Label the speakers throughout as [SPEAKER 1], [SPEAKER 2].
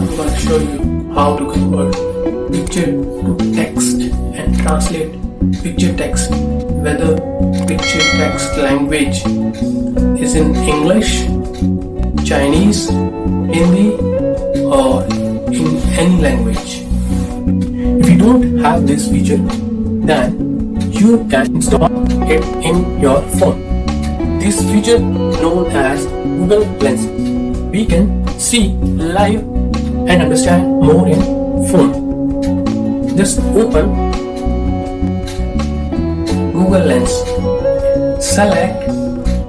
[SPEAKER 1] I'm going to show you how to convert picture to text and translate picture text, whether picture text language is in English, Chinese, Hindi or in any language. If you don't have this feature, then you can install it in your phone. This feature known as Google Lens. We can see live and understand more in phone. Just open Google Lens, select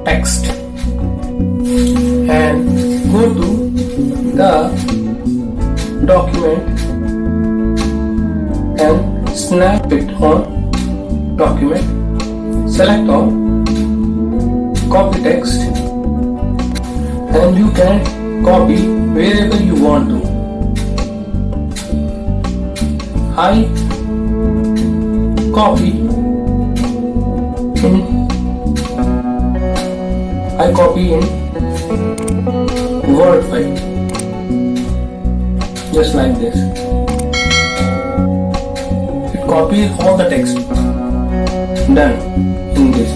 [SPEAKER 1] text and go to the document and snap it on document. Select all, copy text, and you can copy wherever you want to. I copy in Word file, just like this. It copies all the text. Done in this.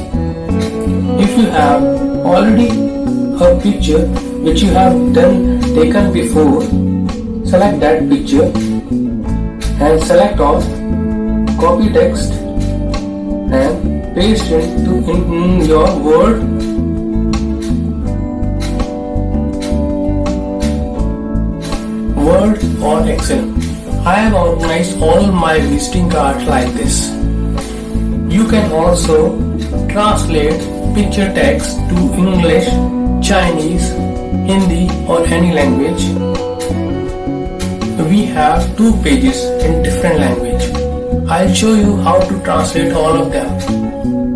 [SPEAKER 1] If you have already a picture which you have taken before, select that picture and select all, copy text and paste it in your Word or Excel. I have organized all my visiting cards like this. You can also translate picture text to English, Chinese, Hindi or any language. We have 2 pages in different language. I'll show you how to translate all of them.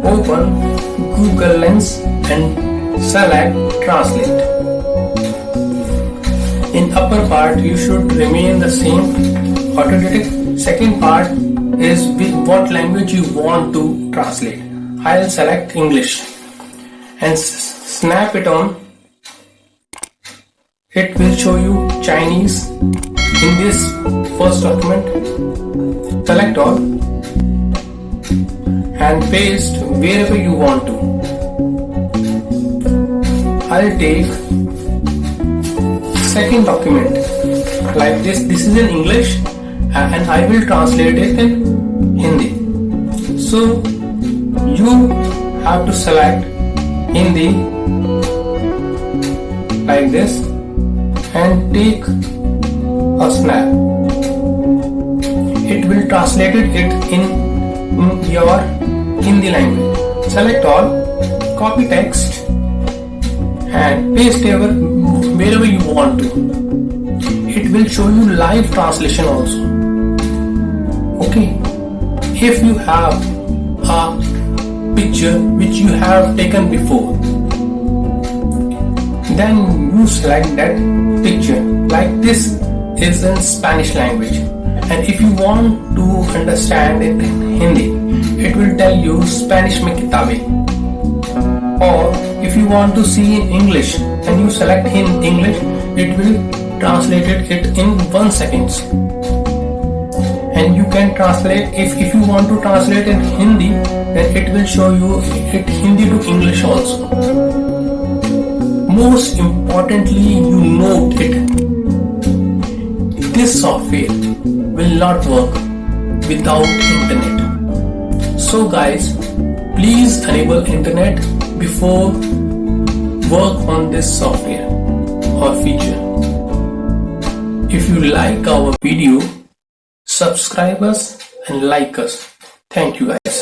[SPEAKER 1] Open Google Lens and select Translate. In upper part you should remain the same auto-detect. Second part is with what language you want to translate. I'll select English and snap it on. It will show you Chinese in this first document. Select all and paste wherever you want to. I'll take second document like this. This is in English and I will translate it in Hindi. So you have to select Hindi like this and take a snap. It will translate it in your Hindi language. Select all, copy text and paste wherever you want to. It will show you live translation also. Okay. If you have a picture which you have taken before, then you select that picture. Like this is in Spanish language, and if you want to understand it in Hindi, it will tell you Spanish mein kitabe. Or if you want to see in English and you select in English, it will translate it in 1 second. And you can translate, if you want to translate in Hindi, then it will show you it Hindi to English also. Most importantly, you note it. This software will not work without internet. So guys, please enable internet before work on this software or feature. If you like our video, subscribe us and like us. Thank you guys.